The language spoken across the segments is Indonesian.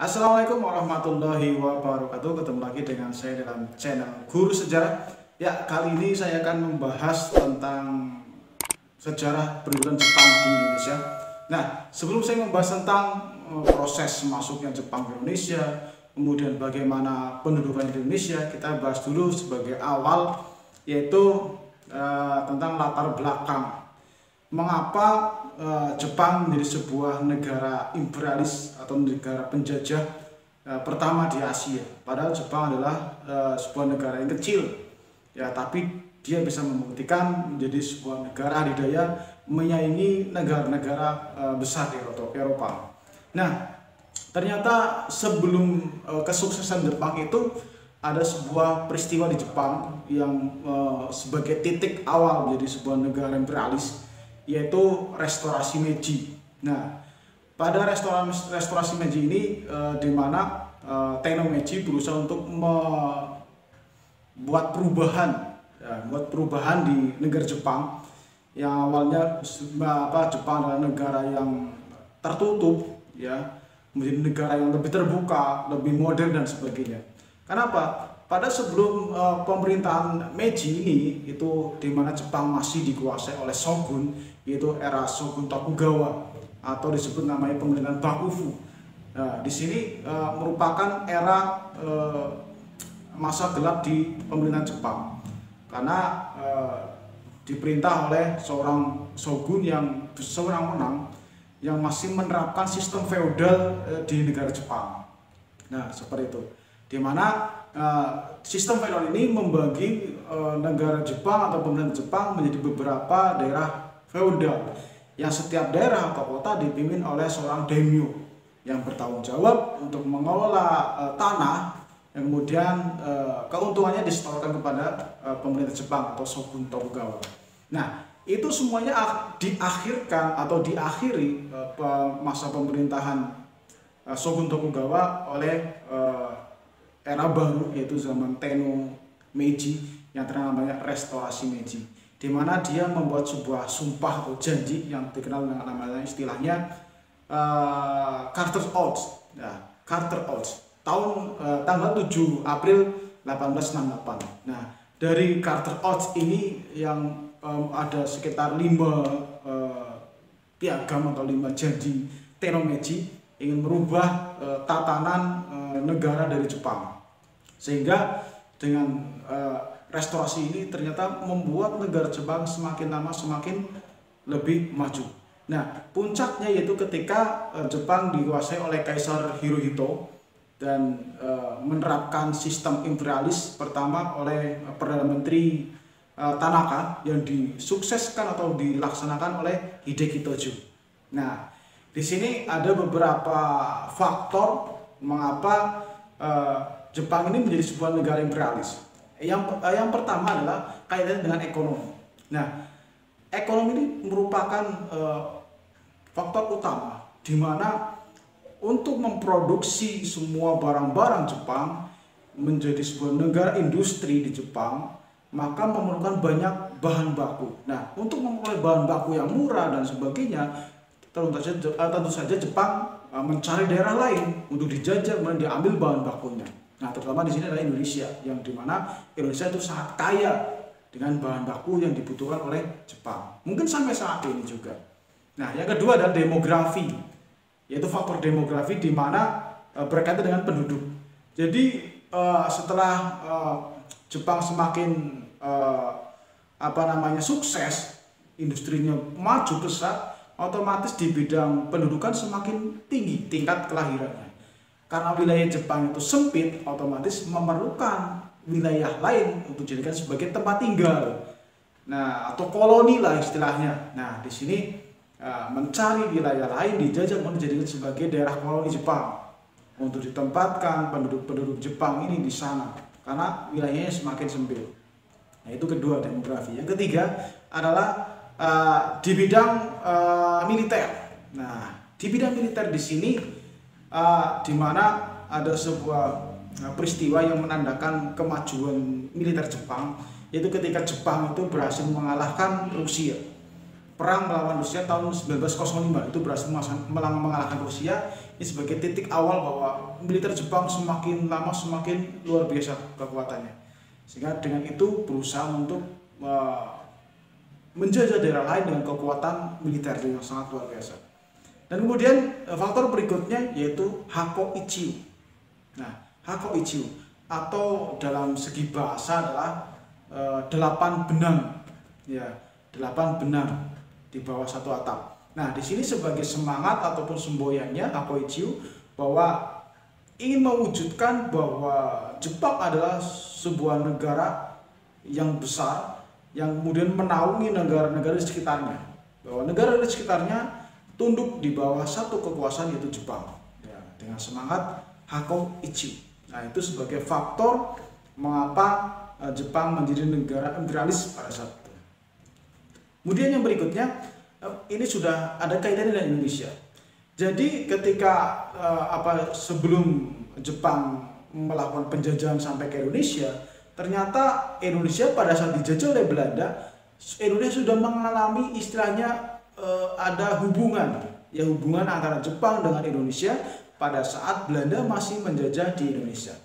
Assalamualaikum warahmatullahi wabarakatuh. Ketemu lagi dengan saya dalam channel Guru Sejarah. Ya, kali ini saya akan membahas tentang sejarah pendudukan Jepang di Indonesia. Nah, sebelum saya membahas tentang proses masuknya Jepang ke Indonesia, kemudian bagaimana pendudukan Indonesia, kita bahas dulu sebagai awal, yaitu tentang latar belakang. Mengapa Jepang menjadi sebuah negara imperialis atau negara penjajah pertama di Asia? Padahal Jepang adalah sebuah negara yang kecil, ya, tapi dia bisa membuktikan menjadi sebuah negara adidaya menyaingi negara-negara besar di Eropa. Nah, ternyata sebelum kesuksesan Jepang itu ada sebuah peristiwa di Jepang yang sebagai titik awal menjadi sebuah negara imperialis, yaitu restorasi Meiji. Nah, pada restorasi Meiji ini di mana Tenno Meiji berusaha untuk membuat perubahan di negara Jepang yang awalnya Jepang adalah negara yang tertutup, ya, menjadi negara yang lebih terbuka, lebih modern dan sebagainya. Kenapa? Pada sebelum pemerintahan Meiji ini, itu di mana Jepang masih dikuasai oleh shogun, yaitu era Shogun Tokugawa atau disebut namanya pemerintahan Bakufu. Nah, di sini merupakan era masa gelap di pemerintahan Jepang karena diperintah oleh seorang shogun yang sewenang-wenang yang masih menerapkan sistem feodal di negara Jepang. Nah, seperti itu. Di mana sistem feodal ini membagi negara Jepang atau pemerintahan Jepang menjadi beberapa daerah feodal yang setiap daerah atau kota dipimpin oleh seorang daimyo yang bertanggung jawab untuk mengelola tanah yang kemudian keuntungannya disetorkan kepada pemerintah Jepang atau Shogun Tokugawa. Nah, itu semuanya diakhirkan atau diakhiri masa pemerintahan Shogun Tokugawa oleh era baru, yaitu zaman Tenno Meiji yang namanya restorasi Meiji, di mana dia membuat sebuah sumpah atau janji yang dikenal dengan namanya istilahnya Carter's Oath. Nah, Carter Oath tanggal 7 April 1868. Nah, dari Carter Oath ini yang ada sekitar 5 piagam atau 5 janji Tenno Meiji ingin merubah tatanan negara dari Jepang, sehingga dengan restorasi ini ternyata membuat negara Jepang semakin lama semakin lebih maju. Nah, puncaknya yaitu ketika Jepang dikuasai oleh Kaisar Hirohito dan menerapkan sistem imperialis pertama oleh Perdana Menteri Tanaka yang disukseskan atau dilaksanakan oleh Hideki Tojo. Nah, di sini ada beberapa faktor mengapa Jepang ini menjadi sebuah negara imperialis. Yang pertama adalah kaitannya dengan ekonomi. Nah, ekonomi ini merupakan faktor utama di mana untuk memproduksi semua barang-barang Jepang menjadi sebuah negara industri di Jepang, maka memerlukan banyak bahan baku. Nah, untuk memperoleh bahan baku yang murah dan sebagainya, tentu saja Jepang mencari daerah lain untuk dijajah dan diambil bahan bakunya. Nah, terutama di sini adalah Indonesia, yang dimana Indonesia itu sangat kaya dengan bahan baku yang dibutuhkan oleh Jepang. Mungkin sampai saat ini juga. Nah, yang kedua adalah demografi, yaitu faktor demografi di mana berkaitan dengan penduduk. Jadi setelah Jepang semakin sukses, industrinya maju pesat, otomatis di bidang pendudukan semakin tinggi tingkat kelahirannya. Karena wilayah Jepang itu sempit, otomatis memerlukan wilayah lain untuk dijadikan sebagai tempat tinggal. Nah, atau koloni lah istilahnya. Nah, di sini mencari wilayah lain dijajah menjadikan sebagai daerah koloni Jepang untuk ditempatkan penduduk-penduduk Jepang ini di sana karena wilayahnya semakin sempit. Nah, itu kedua, demografi. Yang ketiga adalah di bidang militer. Nah, di bidang militer di sini di mana ada sebuah peristiwa yang menandakan kemajuan militer Jepang, yaitu ketika Jepang itu berhasil mengalahkan Rusia. perang melawan Rusia tahun 1905 itu berhasil mengalahkan Rusia. Ini sebagai titik awal bahwa militer Jepang semakin lama semakin luar biasa kekuatannya, sehingga dengan itu berusaha untuk menjajah daerah lain dengan kekuatan militer yang sangat luar biasa. Dan kemudian faktor berikutnya yaitu Hako-Ichiu. Nah, Hako-Ichiu atau dalam segi bahasa adalah 8 benang, ya, 8 benang di bawah satu atap. Nah, di sini sebagai semangat ataupun semboyannya Hako-Ichiu bahwa ingin mewujudkan bahwa Jepang adalah sebuah negara yang besar yang kemudian menaungi negara-negara di sekitarnya. Bahwa negara di sekitarnya tunduk di bawah satu kekuasaan yaitu Jepang. Ya, dengan semangat Hako-Ichiu. Nah, itu sebagai faktor mengapa Jepang menjadi negara imperialis pada saat itu. Kemudian yang berikutnya, ini sudah ada kaitannya dengan Indonesia. Jadi ketika sebelum Jepang melakukan penjajahan sampai ke Indonesia, ternyata Indonesia pada saat dijajah oleh Belanda, Indonesia sudah mengalami istilahnya ada hubungan antara Jepang dengan Indonesia pada saat Belanda masih menjajah di Indonesia.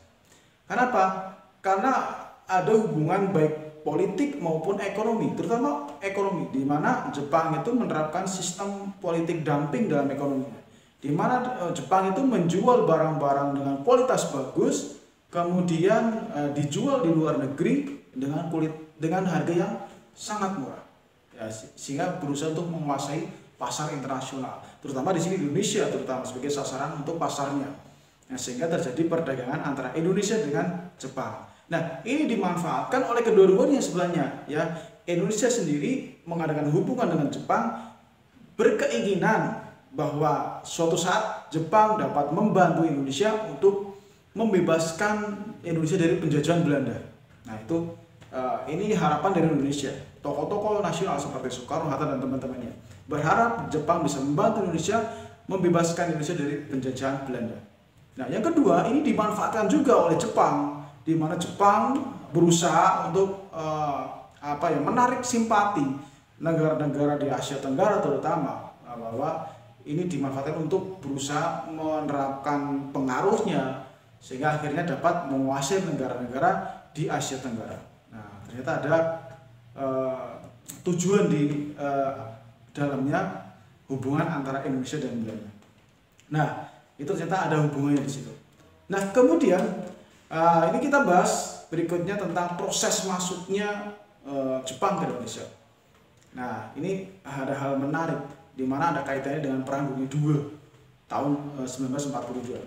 Kenapa? Karena ada hubungan baik politik maupun ekonomi, terutama ekonomi, di mana Jepang itu menerapkan sistem politik dumping dalam ekonominya, di mana Jepang itu menjual barang-barang dengan kualitas bagus, kemudian dijual di luar negeri dengan harga yang sangat murah, ya, sehingga berusaha untuk menguasai pasar internasional, terutama di sini Indonesia, terutama sebagai sasaran untuk pasarnya, ya, sehingga terjadi perdagangan antara Indonesia dengan Jepang. Nah, ini dimanfaatkan oleh kedua-duanya sebelahnya, ya. Indonesia sendiri mengadakan hubungan dengan Jepang, berkeinginan bahwa suatu saat Jepang dapat membantu Indonesia untuk membebaskan Indonesia dari penjajahan Belanda. Nah, itu ini harapan dari Indonesia. Tokoh-tokoh nasional seperti Soekarno, Hatta dan teman-temannya berharap Jepang bisa membantu Indonesia membebaskan Indonesia dari penjajahan Belanda. Nah, yang kedua, ini dimanfaatkan juga oleh Jepang, di mana Jepang berusaha untuk menarik simpati negara-negara di Asia Tenggara terutama, bahwa ini dimanfaatkan untuk berusaha menerapkan pengaruhnya sehingga akhirnya dapat menguasai negara-negara di Asia Tenggara. Nah, ternyata ada tujuan di dalamnya hubungan antara Indonesia dan Belanda. Nah, itu ternyata ada hubungannya di situ. Nah, kemudian ini kita bahas berikutnya tentang proses masuknya Jepang ke Indonesia. Nah, ini ada hal menarik di mana ada kaitannya dengan Perang Dunia II tahun 1942.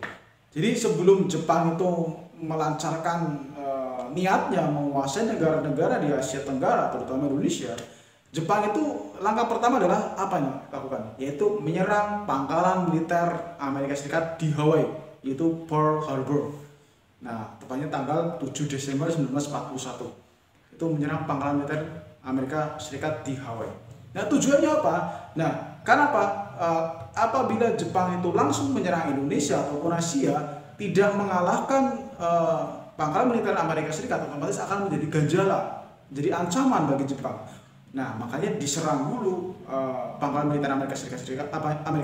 Jadi sebelum Jepang itu melancarkan niatnya menguasai negara-negara di Asia Tenggara, terutama Indonesia, Jepang itu langkah pertama adalah apa yang lakukan? Yaitu menyerang pangkalan militer Amerika Serikat di Hawaii, yaitu Pearl Harbor. Nah, tepatnya tanggal 7 Desember 1941. Itu menyerang pangkalan militer Amerika Serikat di Hawaii. Nah, tujuannya apa? Nah, kenapa? Apabila Jepang itu langsung menyerang Indonesia ataupun Asia, tidak mengalahkan pangkalan militer Amerika Serikat, otomatis akan menjadi ganjala, jadi ancaman bagi Jepang. Nah, makanya diserang dulu pangkalan militer Amerika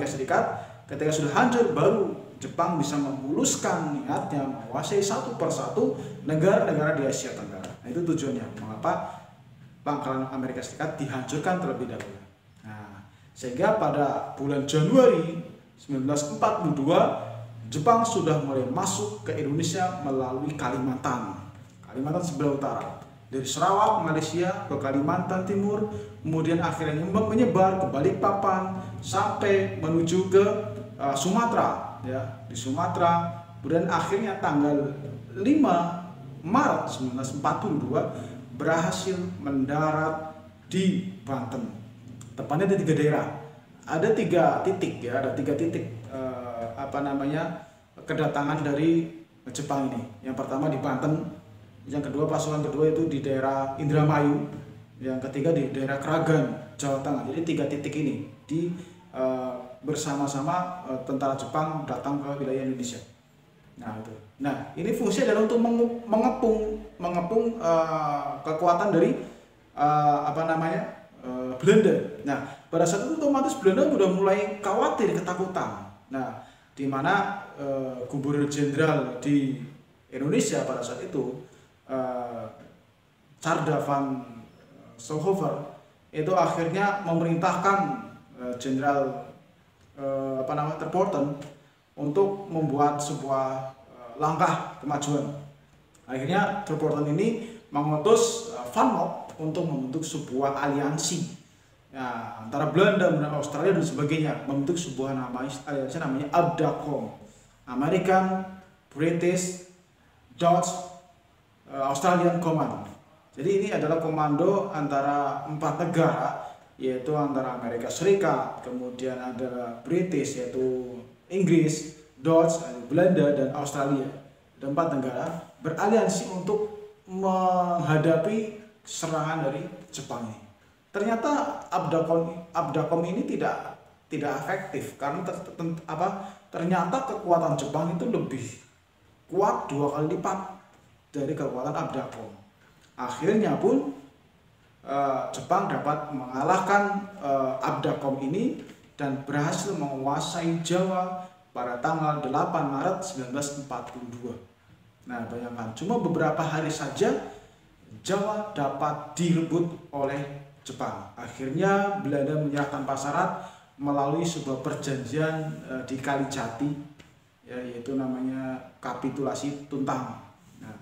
Serikat. Ketika sudah hancur, baru Jepang bisa memuluskan niatnya menguasai satu persatu negara-negara di Asia Tenggara. Nah, itu tujuannya. Mengapa pangkalan Amerika Serikat dihancurkan terlebih dahulu. Nah, sehingga pada bulan Januari 1942 Jepang sudah mulai masuk ke Indonesia melalui Kalimantan sebelah utara. Dari Sarawak, Malaysia ke Kalimantan Timur, kemudian akhirnya menyebar ke Balikpapan sampai menuju ke Sumatera, ya, di Sumatera. Kemudian akhirnya tanggal 5 Maret 1942 berhasil mendarat di Banten. Tepatnya di 3 daerah. Ada 3 titik, ya, ada 3 titik kedatangan dari Jepang ini. Yang pertama di Banten, yang kedua pasukan kedua itu di daerah Indramayu, yang ketiga di daerah Kragan, Jawa Tengah. Jadi 3 titik ini bersama-sama tentara Jepang datang ke wilayah Indonesia. Nah, itu. Nah, ini fungsinya adalah untuk mengepung kekuatan dari Belanda. Nah, pada saat itu otomatis Belanda sudah mulai khawatir, ketakutan. Nah, di mana Gubernur Jenderal di Indonesia pada saat itu, Tjarda van Solhoeven, itu akhirnya memerintahkan Jenderal Terpoten untuk membuat sebuah langkah kemajuan. Akhirnya Terpoten ini mengutus Van Mock untuk membentuk sebuah aliansi antara Belanda dan Australia dan sebagainya, membentuk sebuah aliansi namanya ABDACOM, American, British, Dutch, Australian Command. Jadi ini adalah komando antara 4 negara, yaitu antara Amerika Serikat, kemudian ada British yaitu Inggris, Dutch, Belanda, dan Australia. Ada 4 negara beraliansi untuk menghadapi serangan dari Jepang ini. Ternyata ABDACOM ini tidak efektif karena ternyata kekuatan Jepang itu lebih kuat 2 kali lipat dari kekuatan ABDACOM. Akhirnya pun Jepang dapat mengalahkan ABDACOM ini dan berhasil menguasai Jawa pada tanggal 8 Maret 1942. Nah, bayangkan, cuma beberapa hari saja Jawa dapat direbut oleh Jepang. Akhirnya Belanda menyerah tanpa syarat melalui sebuah perjanjian di Kalijati, yaitu namanya kapitulasi Tuntang. Nah,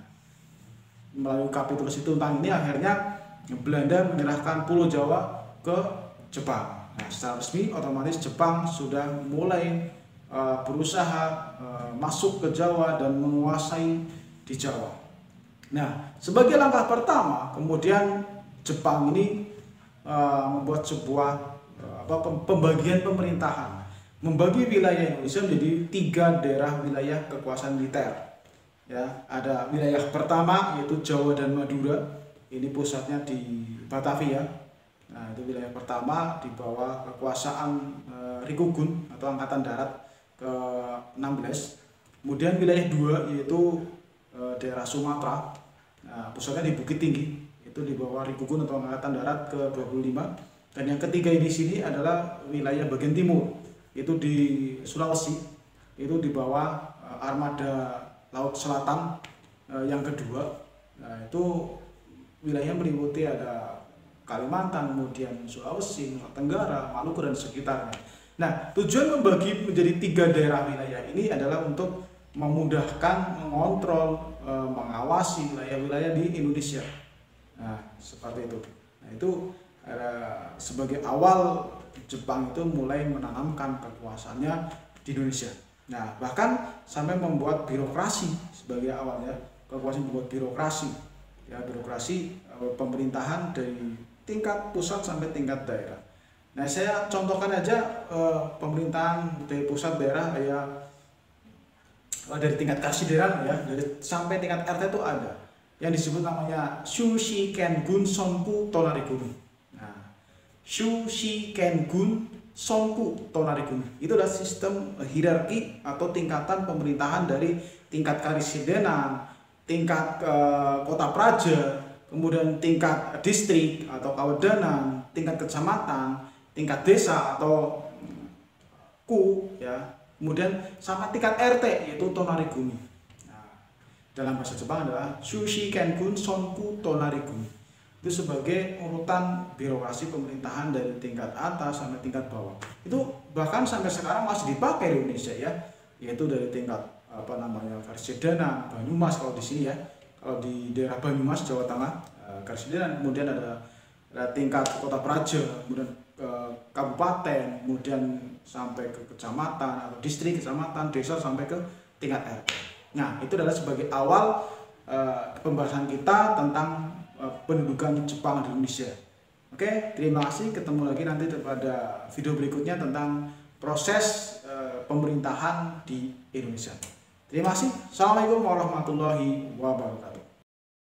melalui kapitulasi Tuntang ini akhirnya Belanda menyerahkan Pulau Jawa ke Jepang. Nah, secara resmi otomatis Jepang sudah mulai berusaha masuk ke Jawa dan menguasai di Jawa. Nah, sebagai langkah pertama, kemudian Jepang ini membuat sebuah pembagian pemerintahan, membagi wilayah Indonesia menjadi 3 daerah wilayah kekuasaan militer. Ya, ada wilayah pertama yaitu Jawa dan Madura, ini pusatnya di Batavia. Nah, itu wilayah pertama di bawah kekuasaan Rikugun atau Angkatan Darat ke-16. Kemudian wilayah 2 yaitu daerah Sumatera, nah, pusatnya di Bukit Tinggi, itu di bawah Rikugun atau Angkatan Darat ke-25. Dan yang ketiga di sini adalah wilayah bagian timur, itu di Sulawesi, itu di bawah Armada Laut Selatan yang kedua. Nah, itu wilayah meliputi ada Kalimantan, kemudian Sulawesi, Nusa Tenggara, Maluku dan sekitarnya. Nah, tujuan membagi menjadi 3 daerah wilayah ini adalah untuk memudahkan mengontrol, mengawasi wilayah-wilayah di Indonesia. Nah, seperti itu. Nah, itu sebagai awal Jepang itu mulai menanamkan kekuasaannya di Indonesia. Nah, bahkan sampai membuat birokrasi sebagai awalnya, kekuasaan membuat birokrasi. Ya, birokrasi pemerintahan dari tingkat pusat sampai tingkat daerah. Nah, saya contohkan aja pemerintahan dari pusat daerah ya, dari tingkat karsidenan ya, dari sampai tingkat RT itu ada yang disebut namanya Shushi Kengun Sonpu Tonarigumi. Nah, Shushi Kengun Sonpu Tonarigumi itu adalah sistem hierarki atau tingkatan pemerintahan dari tingkat karsidenan, tingkat kota praja, kemudian tingkat distrik atau kawedanan, tingkat kecamatan, tingkat desa atau ku ya, kemudian sama tingkat RT yaitu Tonarigumi. Dalam bahasa Jepang adalah Shushi Kengun Sonpu Tonarigumi. Itu sebagai urutan birokrasi pemerintahan dari tingkat atas sampai tingkat bawah. Itu bahkan sampai sekarang masih dipakai di Indonesia ya, yaitu dari tingkat Karsidenan, Banyumas kalau di sini ya. Kalau di daerah Banyumas, Jawa Tengah, Karsidenan, kemudian ada tingkat kota praja, kemudian kabupaten, kemudian sampai ke kecamatan atau distrik, kecamatan, desa sampai ke tingkat RT. Nah, itu adalah sebagai awal pembahasan kita tentang pendudukan Jepang di Indonesia. Oke, terima kasih. Ketemu lagi nanti pada video berikutnya tentang proses pemerintahan di Indonesia. Terima kasih. Assalamualaikum warahmatullahi wabarakatuh.